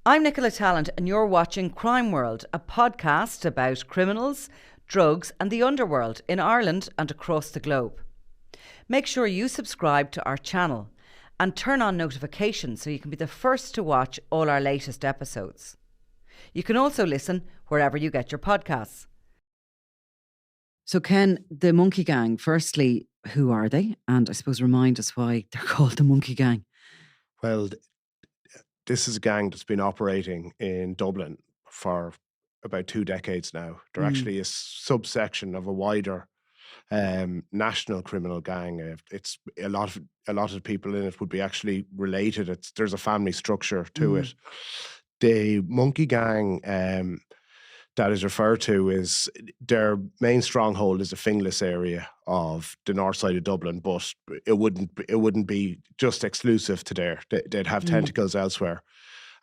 I'm Nicola Tallant and you're watching Crime World, a podcast about criminals, drugs and the underworld in Ireland and across the globe. Make sure you subscribe to our channel and turn on notifications so you can be the first to watch all our latest episodes. You can also listen wherever you get your podcasts. So Ken, the Monkey Gang, firstly, who are they? And I suppose remind us why they're called the Monkey Gang. Well, this is a gang that's been operating in Dublin for about 2 decades now. They're actually a subsection of a wider national criminal gang. It's a lot of people in it would be actually related. There's a family structure to it. The Monkey Gang that is referred to is their main stronghold is the Finglas area of the north side of Dublin, but it wouldn't be just exclusive to there. They'd have tentacles elsewhere.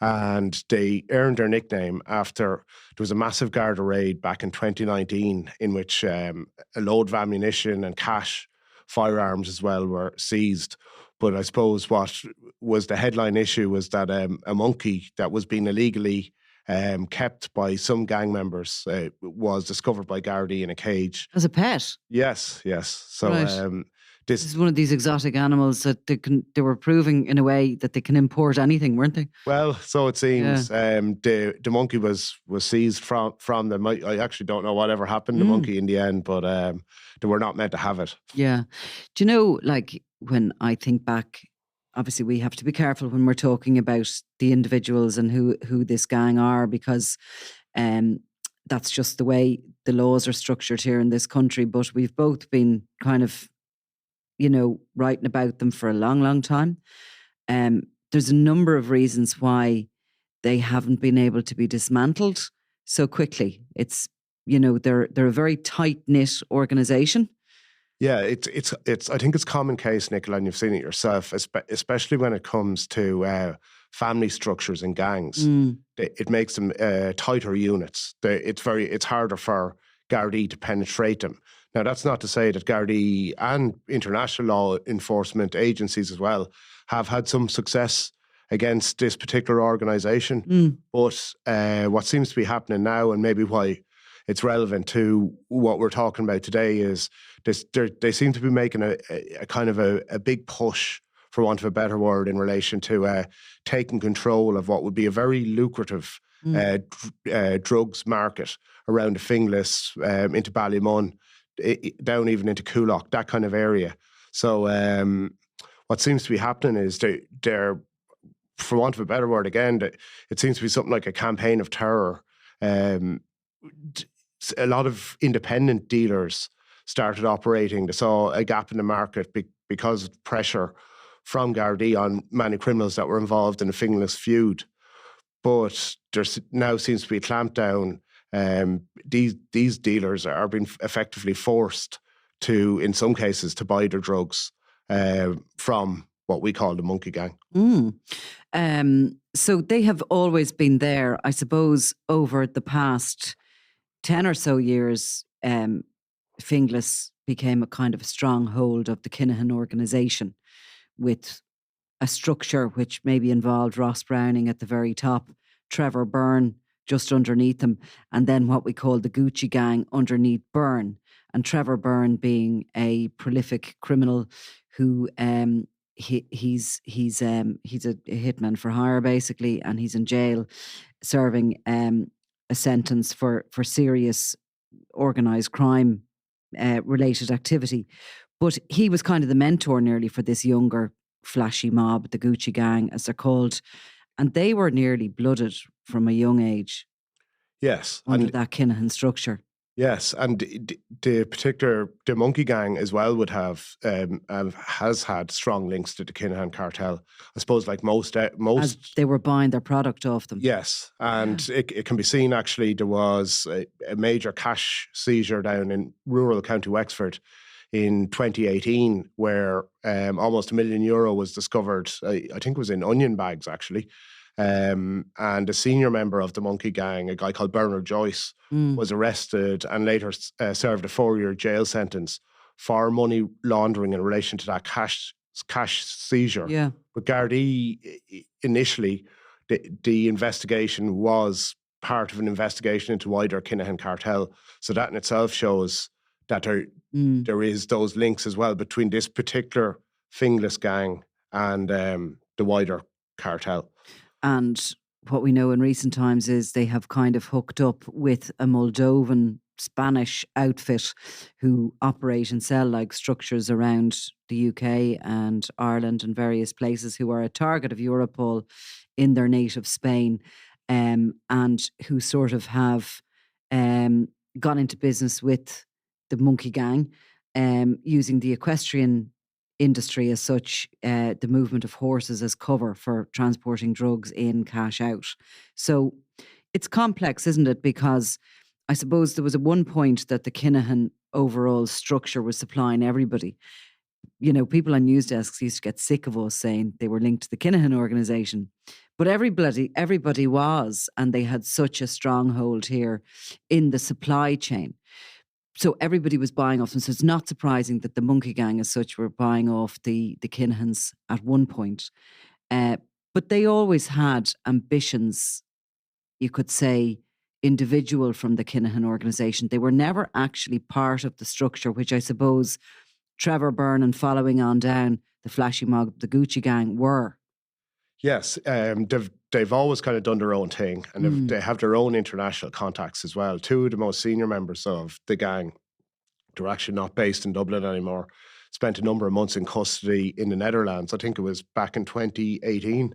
And they earned their nickname after there was a massive Garda raid back in 2019 in which a load of ammunition and cash, firearms as well, were seized. But I suppose what was the headline issue was that a monkey that was being illegally kept by some gang members was discovered by Gardaí in a cage. As a pet? Yes. So right. This is one of these exotic animals that they were proving in a way that they can import anything, weren't they? Well, so it seems. Yeah. The monkey was seized from them. I actually don't know whatever happened to the monkey in the end, but they were not meant to have it. Yeah. Do you know, like, when I think back, obviously we have to be careful when we're talking about the individuals and who this gang are, because that's just the way the laws are structured here in this country. But we've both been kind of, writing about them for a long, long time. There's a number of reasons why they haven't been able to be dismantled so quickly. It's, they're a very tight-knit organisation. Yeah, it's. I think it's common case, Nicola, and you've seen it yourself, especially when it comes to family structures and gangs. It makes them tighter units. It's harder for Gardaí to penetrate them. Now, that's not to say that Gardaí and international law enforcement agencies as well have had some success against this particular organisation. But what seems to be happening now, and maybe why it's relevant to what we're talking about today, is they seem to be making a kind of a big push, for want of a better word, in relation to taking control of what would be a very lucrative drugs market around the Finglas, into Ballymun, down even into Coolock, that kind of area. So what seems to be happening is they're, for want of a better word again, it seems to be something like a campaign of terror. A lot of independent dealers started operating. They saw a gap in the market because of pressure from Gardaí on many criminals that were involved in the Finglas feud. But there now seems to be a clampdown. These dealers are being effectively forced to, in some cases, to buy their drugs from what we call the Monkey Gang. So they have always been there, I suppose, over the past 10 or so years. Finglas became a kind of a stronghold of the Kinahan organisation, with a structure which maybe involved Ross Browning at the very top, Trevor Byrne just underneath him, and then what we call the Gucci Gang underneath Byrne. And Trevor Byrne being a prolific criminal who he's a hitman for hire, basically, and he's in jail serving a sentence for serious organised crime related activity. But he was kind of the mentor nearly for this younger flashy mob, the Gucci Gang, as they're called. And they were nearly blooded from a young age. Yes. Under that Kinahan structure. Yes, and the Monkey Gang as well would has had strong links to the Kinahan cartel. I suppose, like most as they were buying their product off them. Yes, and it can be seen, actually. There was a major cash seizure down in rural County Wexford in 2018, where almost €1 million was discovered. I think it was in onion bags, actually. And a senior member of the Monkey Gang, a guy called Bernard Joyce, was arrested and later served a 4-year jail sentence for money laundering in relation to that cash seizure. Yeah. But Gardaí initially the investigation was part of an investigation into wider Kinahan cartel. So that in itself shows that there is those links as well between this particular Finglas gang and the wider cartel. And what we know in recent times is they have kind of hooked up with a Moldovan Spanish outfit who operate and sell like structures around the UK and Ireland and various places, who are a target of Europol in their native Spain, and who sort of have gone into business with the Monkey Gang, using the equestrian industry as such, the movement of horses as cover for transporting drugs in, cash out. So it's complex, isn't it? Because I suppose there was at one point that the Kinahan overall structure was supplying everybody. You know, people on news desks used to get sick of us saying they were linked to the Kinahan organisation. But everybody was, and they had such a stronghold here in the supply chain. So everybody was buying off them. So it's not surprising that the Monkey Gang as such were buying off the Kinahans at one point. But they always had ambitions, you could say, individual from the Kinahan organisation. They were never actually part of the structure, which I suppose Trevor Byrne and following on down, the Flashy Mob, the Gucci Gang were. Yes, they've always kind of done their own thing, and they have their own international contacts as well. Two of the most senior members of the gang, they're actually not based in Dublin anymore, spent a number of months in custody in the Netherlands. I think it was back in 2018.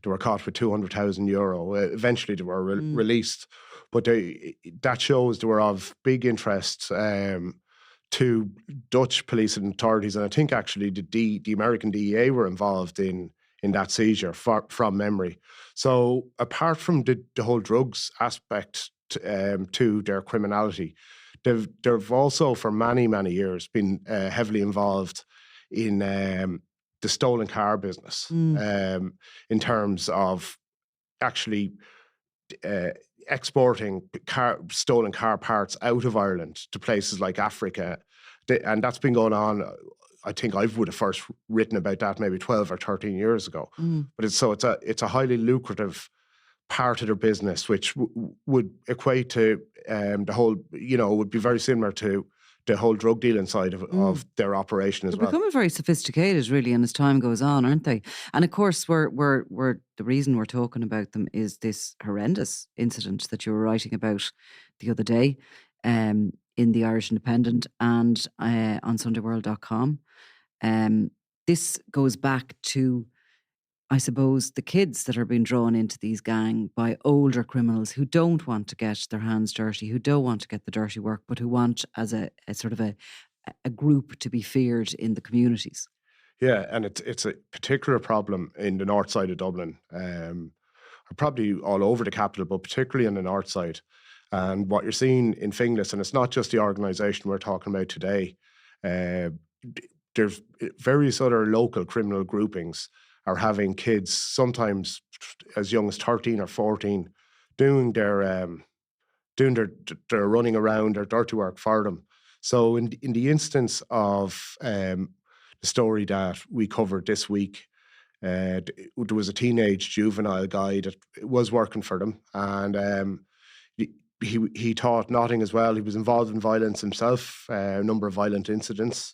They were caught with €200,000. Eventually, they were released, but that shows they were of big interest to Dutch police and authorities, and I think actually the American DEA were involved in that seizure from memory. So apart from the whole drugs aspect to their criminality, they've also for many, many years been heavily involved in the stolen car business, in terms of actually exporting stolen car parts out of Ireland to places like Africa. And that's been going on. I think I would have first written about that maybe 12 or 13 years ago. But it's a highly lucrative part of their business, which would equate to the whole, would be very similar to the whole drug dealing side of their operation as well. They're becoming very sophisticated, really, and as time goes on, aren't they? And of course, we're the reason we're talking about them is this horrendous incident that you were writing about the other day, in the Irish Independent and on SundayWorld.com. This goes back to, I suppose, the kids that are being drawn into these gang by older criminals who don't want to get their hands dirty, who don't want to get the dirty work, but who want as a sort of a group to be feared in the communities. Yeah, and it's a particular problem in the north side of Dublin, probably all over the capital, but particularly on the north side. And what you're seeing in Finglas, and it's not just the organisation we're talking about today, there's various other local criminal groupings are having kids, sometimes as young as 13 or 14, doing their running around, their dirty work for them. So in the instance of the story that we covered this week, there was a teenage juvenile guy that was working for them, and he taught Notting as well. He was involved in violence himself, a number of violent incidences,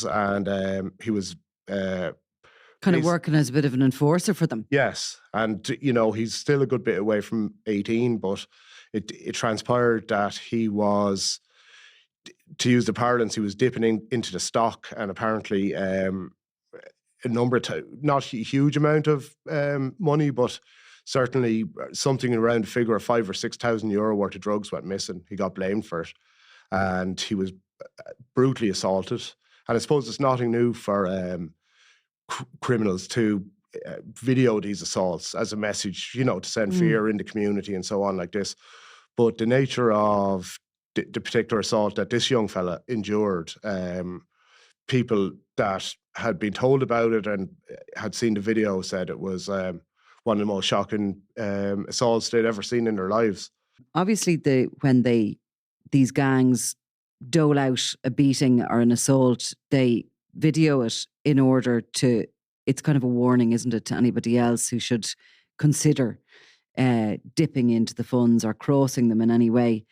and he was kind of working as a bit of an enforcer for them. Yes, and he's still a good bit away from 18, but it transpired that he was, to use the parlance, he was dipping into the stock, and apparently a number of not a huge amount of money, but certainly something around the figure of €5,000 or €6,000 worth of drugs went missing. He got blamed for it, and he was brutally assaulted. And I suppose it's nothing new for criminals to video these assaults as a message, to send fear in the community and so on like this. But the nature of the particular assault that this young fella endured, people that had been told about it and had seen the video said it was one of the most shocking assaults they'd ever seen in their lives. Obviously, when these gangs dole out a beating or an assault, they video it in order to, it's kind of a warning, isn't it, to anybody else who should consider dipping into the funds or crossing them in any way.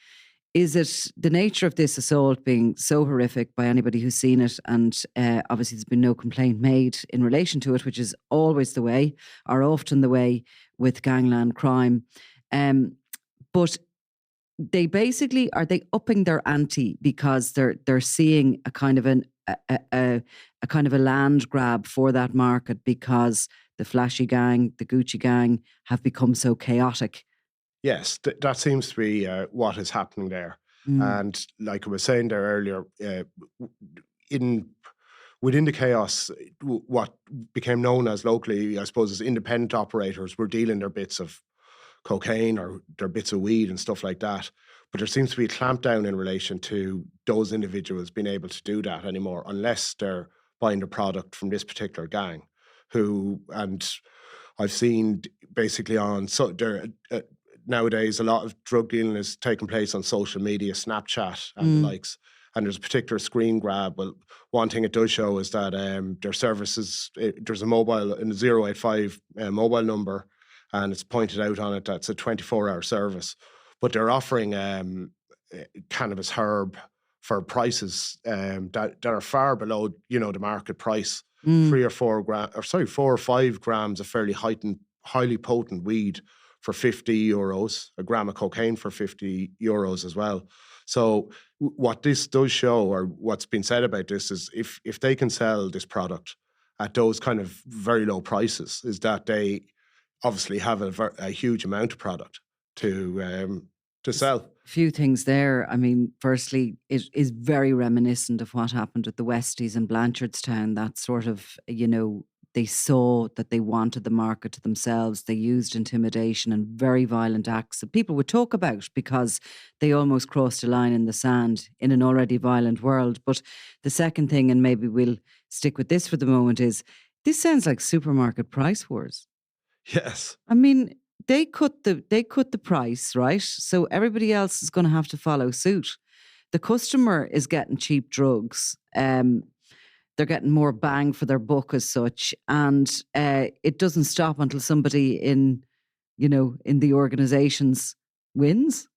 Is it the nature of this assault being so horrific by anybody who's seen it? And obviously there's been no complaint made in relation to it, which is always the way, or often the way with gangland crime. But they basically, are they upping their ante because they're seeing a kind of a kind of a land grab for that market because the flashy gang, the Gucci gang, have become so chaotic? Yes, that seems to be what is happening there. And like I was saying there earlier, in within the chaos, what became known as locally, I suppose, as independent operators were dealing their bits of cocaine or their bits of weed and stuff like that. But there seems to be a clampdown in relation to those individuals being able to do that anymore, unless they're buying the product from this particular gang. And I've seen basically on so there. Nowadays, a lot of drug dealing is taking place on social media, Snapchat and the likes. And there's a particular screen grab. Well, one thing it does show is that their services, there's a mobile, in the 085 mobile number, and it's pointed out on it that it's a 24-hour service. But they're offering cannabis herb for prices that are far below, the market price. 4 or 5 grams of fairly highly potent weed for €50, a gram of cocaine for €50 as well. So what this does show, or what's been said about this, is if they can sell this product at those kind of very low prices, is that they obviously have a huge amount of product to sell. A few things there. I mean, firstly, it is very reminiscent of what happened at the Westies in Blanchardstown. That sort of, they saw that they wanted the market to themselves. They used intimidation and very violent acts that people would talk about because they almost crossed a line in the sand in an already violent world. But the second thing, and maybe we'll stick with this for the moment, is this sounds like supermarket price wars. Yes. I mean, they cut the price, right? So everybody else is going to have to follow suit. The customer is getting cheap drugs. They're getting more bang for their buck as such, and it doesn't stop until somebody in the organisations wins.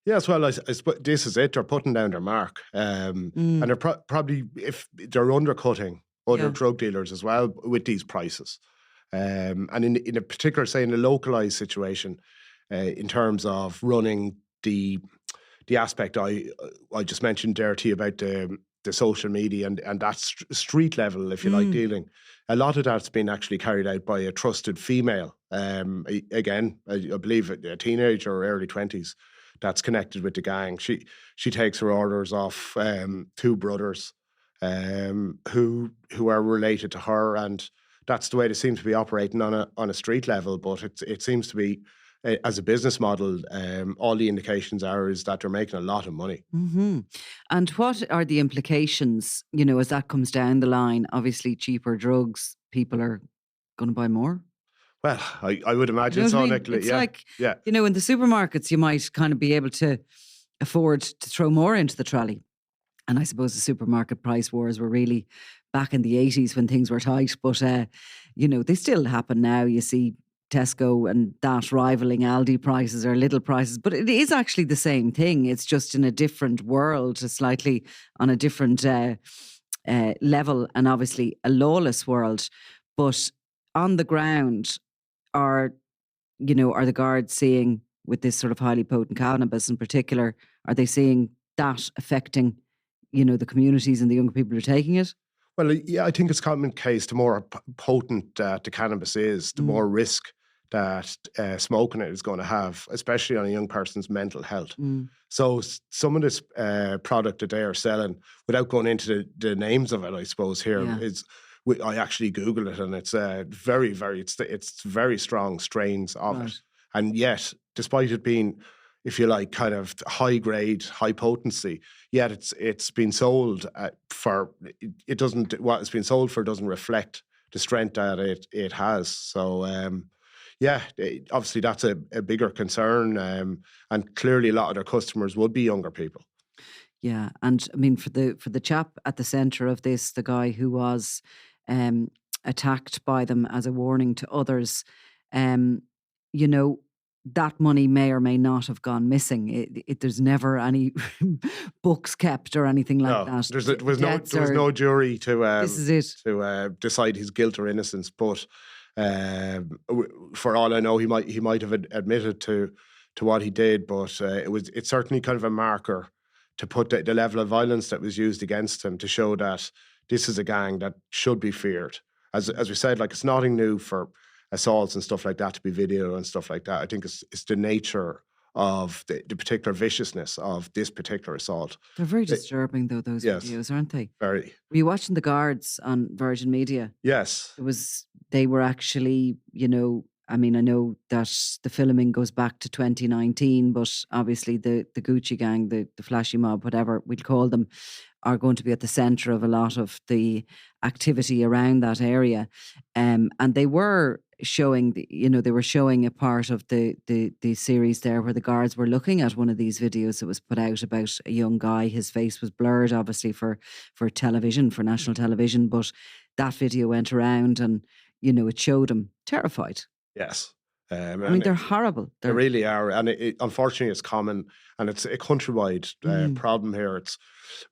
Yes, well, I suppose this is it. They're putting down their mark, and they're probably, if they're undercutting other drug dealers as well with these prices. And in a particular, say, in a localized situation, in terms of running the aspect I just mentioned there to you about the social media and that street level, if you like, dealing. A lot of that's been actually carried out by a trusted female. Again, I believe a teenager or early 20s that's connected with the gang. She takes her orders off 2 brothers who are related to her, and that's the way they seem to be operating on a street level. But it seems to be, as a business model, all the indications is that they're making a lot of money. Mm-hmm. And what are the implications, as that comes down the line? Obviously, cheaper drugs, people are going to buy more. Well, I would imagine so, Nicola. It's like, in the supermarkets, you might kind of be able to afford to throw more into the trolley. And I suppose the supermarket price wars were really back in the 80s when things were tight. But, they still happen now. You see Tesco and that rivaling Aldi prices or Lidl prices. But it is actually the same thing. It's just in a different world, slightly on a different level, and obviously a lawless world. But on the ground, are the guards seeing, with this sort of highly potent cannabis in particular, are they seeing that affecting the communities and the younger people who are taking it? Well, yeah, I think it's common case. The more potent the cannabis is, the more risk that smoking it is going to have, especially on a young person's mental health. So some of this product that they are selling, without going into the names of it, I suppose here is. I actually Googled it, and it's very, very, it's very strong strains of it. And yet, despite it being, if you like, kind of high grade, high potency, yet it's been sold for, it doesn't, what it's been sold for doesn't reflect the strength that it has. So, obviously that's a bigger concern, and clearly a lot of their customers would be younger people. Yeah, and I mean, for the chap at the centre of this, the guy who was attacked by them as a warning to others, you know, that money may or may not have gone missing. There's never any books kept or anything like No, that. there was no jury This is it. to decide his guilt or innocence. But for all I know, he might have admitted to what he did. But it's certainly kind of a marker to put the level of violence that was used against him to show that this is a gang that should be feared. As we said, like, it's nothing new for assaults and stuff like that to be video and stuff like that. I think it's the nature of the particular viciousness of this particular assault. They're very disturbing, though, those Yes. videos, aren't they? Very. Were you watching The Guards on Virgin Media? Yes. They were actually, I mean, I know that the filming goes back to 2019, but obviously the Gucci gang, the flashy mob, whatever we'll call them, are going to be at the centre of a lot of the activity around that area. And they were showing, they were showing a part of the series there where the guards were looking at one of these videos that was put out about a young guy. His face was blurred, obviously, for television, for national television, but that video went around and, it showed him terrified. Yes. I mean, they're horrible. They really are. And unfortunately, it's common, and it's a countrywide problem here.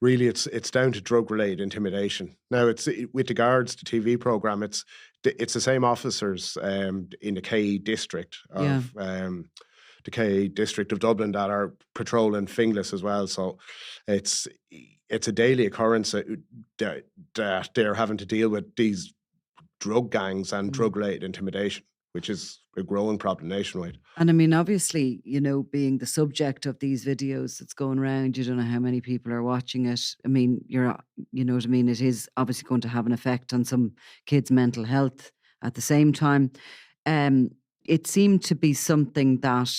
It's down to drug-related intimidation. Now, it's with the Guards, the TV programme, it's the same officers in the KE district of the KE district of Dublin that are patrolling Finglas as well. So it's a daily occurrence that they're having to deal with these drug gangs and drug-related intimidation, which is a growing problem nationwide. And I mean, obviously, being the subject of these videos that's going around, you don't know how many people are watching it. I mean, you know what I mean? It is obviously going to have an effect on some kids' mental health at the same time. It seemed to be something that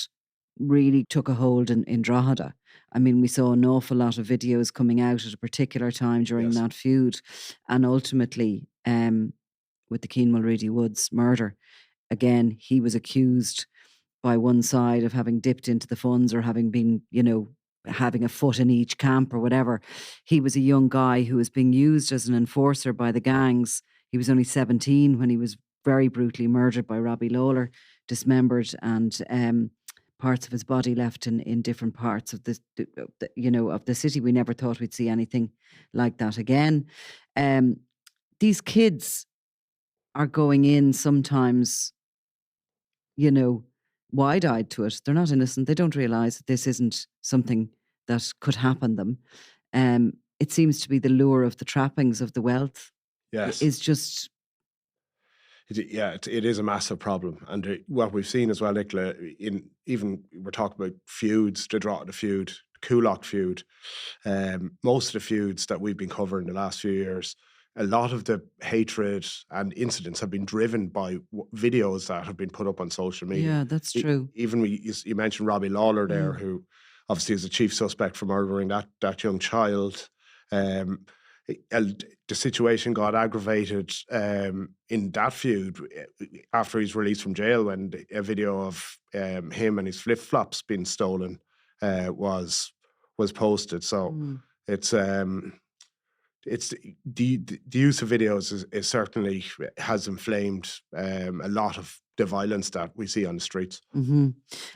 really took a hold in Drogheda. I mean, we saw an awful lot of videos coming out at a particular time during that feud. And ultimately, with the Keane Mulready Woods murder, again, he was accused by one side of having dipped into the funds or having been, having a foot in each camp or whatever. He was a young guy who was being used as an enforcer by the gangs. He was only 17 when he was very brutally murdered by Robbie Lawler, dismembered, and parts of his body left in different parts of of the city. We never thought we'd see anything like that again. These kids are going in sometimes, wide-eyed to it. They're not innocent. They don't realise that this isn't something that could happen them. It seems to be the lure of the trappings of the wealth. Yes. Is just... It is a massive problem. And what we've seen as well, Nicola, we're talking about feuds, the Drogheda feud, the Coolock feud, most of the feuds that we've been covering the last few years, a lot of the hatred and incidents have been driven by videos that have been put up on social media. Yeah, that's true. Even you mentioned Robbie Lawler there, who obviously is a chief suspect for murdering that young child. The situation got aggravated in that feud after he's released from jail, when a video of him and his flip-flops being stolen was posted. So it's the use of videos is certainly has inflamed a lot of the violence that we see on the streets. Mm-hmm.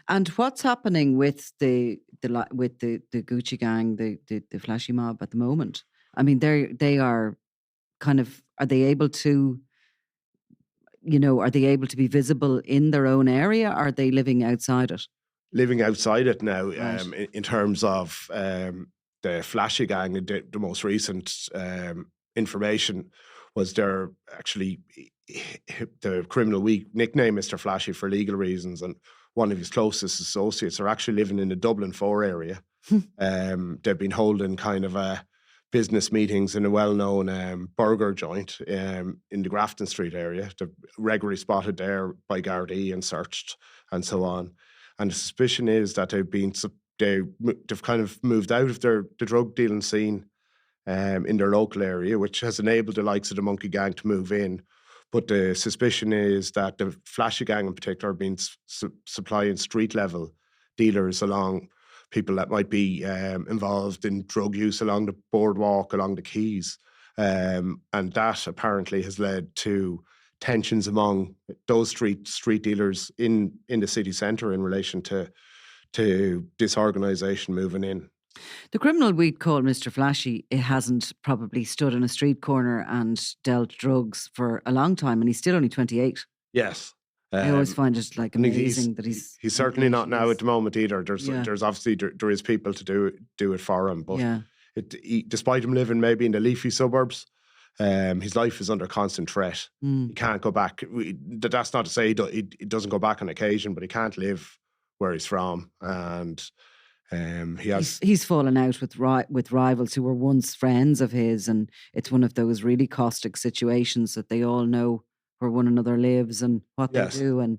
And what's happening with the Gucci gang, the flashy mob at the moment? I mean, they are kind of, are they able to be visible in their own area? Or are they living outside it? Living outside it now, Right. in terms of the flashy gang. The most recent information was they're actually, the criminal we nickname Mr. Flashy for legal reasons, and one of his closest associates are actually living in the Dublin 4 area. They've been holding kind of business meetings in a well-known burger joint in the Grafton Street area. They're regularly spotted there by Gardaí and searched and so on. And the suspicion is that they've kind of moved out of the drug dealing scene in their local area, which has enabled the likes of the Monkey Gang to move in. But the suspicion is that the Flashy Gang in particular have been supplying street-level dealers along, people that might be involved in drug use along the boardwalk, along the quays. And that apparently has led to tensions among those street dealers in the city centre in relation to disorganisation moving in. The criminal we'd call Mr. Flashy, it hasn't probably stood in a street corner and dealt drugs for a long time, and he's still only 28. Yes. I always find it like And amazing that he's certainly not now engaged at the moment either. Yeah. There's obviously there is people to do it for him, but Yeah. despite him living maybe in the leafy suburbs, his life is under constant threat. He can't go back. That's not to say he doesn't go back on occasion, but he can't live where he's from, and he's fallen out with rivals who were once friends of his, and it's one of those really caustic situations that they all know where one another lives and what Yes. they do and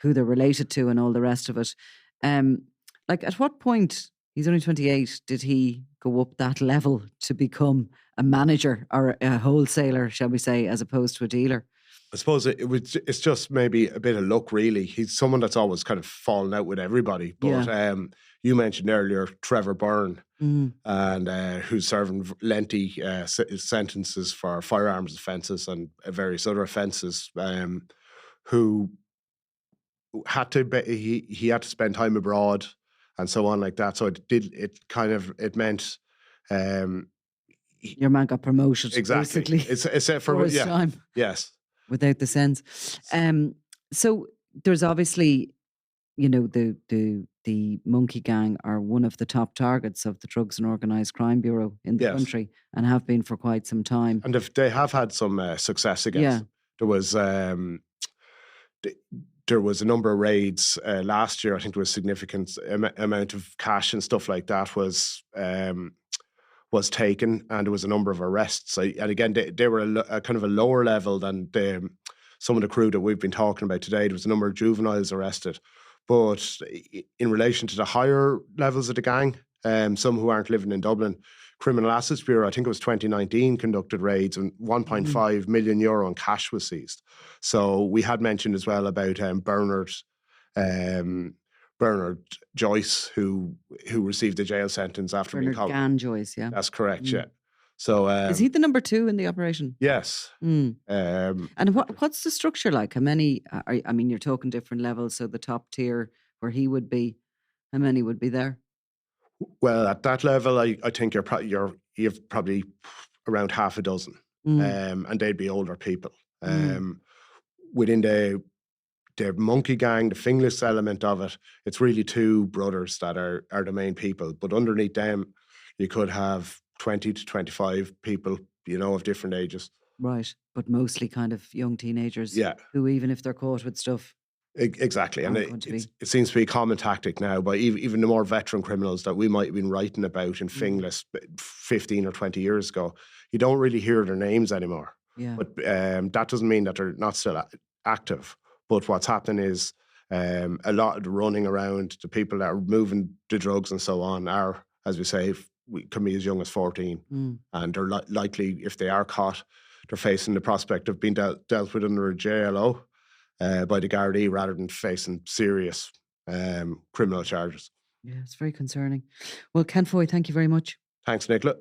who they're related to and all the rest of it. Like, at what point, he's only 28, did he go up that level to become a manager or a wholesaler, shall we say, as opposed to a dealer? I suppose it's just maybe a bit of luck, really. He's someone that's always kind of fallen out with everybody. But you mentioned earlier Trevor Byrne, and who's serving lengthy sentences for firearms offences and various other offences, who had to he had to spend time abroad and so on like that. So it meant your man got promoted. Exactly. Basically, it's for his time. Yes. Without the sense. So there's obviously, the Monkey Gang are one of the top targets of the Drugs and Organised Crime Bureau in the country, and have been for quite some time. And if they have had some success against them. There was a number of raids last year. I think there was significant amount of cash and stuff like that was taken, and there was a number of arrests. And again, they were a kind of a lower level than some of the crew that we've been talking about today. There was a number of juveniles arrested. But in relation to the higher levels of the gang, some who aren't living in Dublin, Criminal Assets Bureau, I think it was 2019, conducted raids and €1.5 million in cash was seized. So we had mentioned as well about Bernard Joyce, who received a jail sentence after being caught. Bernard Joyce, yeah. That's correct, yeah. So is he the number 2 in the operation? Yes. And what's the structure like? How many? You're talking different levels. So the top tier where he would be, how many would be there? Well, at that level, I think you've probably around half a dozen, and they'd be older people. Within the Monkey Gang, the Finglas element of it, it's really 2 brothers that are the main people. But underneath them, you could have 20 to 25 people, of different ages. Right, but mostly kind of young teenagers. Yeah. Who, even if they're caught with stuff. Exactly, and it seems to be a common tactic now by even the more veteran criminals that we might have been writing about in Finglas 15 or 20 years ago. You don't really hear their names anymore. Yeah. But that doesn't mean that they're not still active. But what's happening is a lot of the running around, the people that are moving the drugs and so on are, as we say, can be as young as 14. And they're likely, if they are caught, they're facing the prospect of being dealt with under a JLO by the Gardaí rather than facing serious criminal charges. Yeah, it's very concerning. Well, Ken Foy, thank you very much. Thanks, Nicola.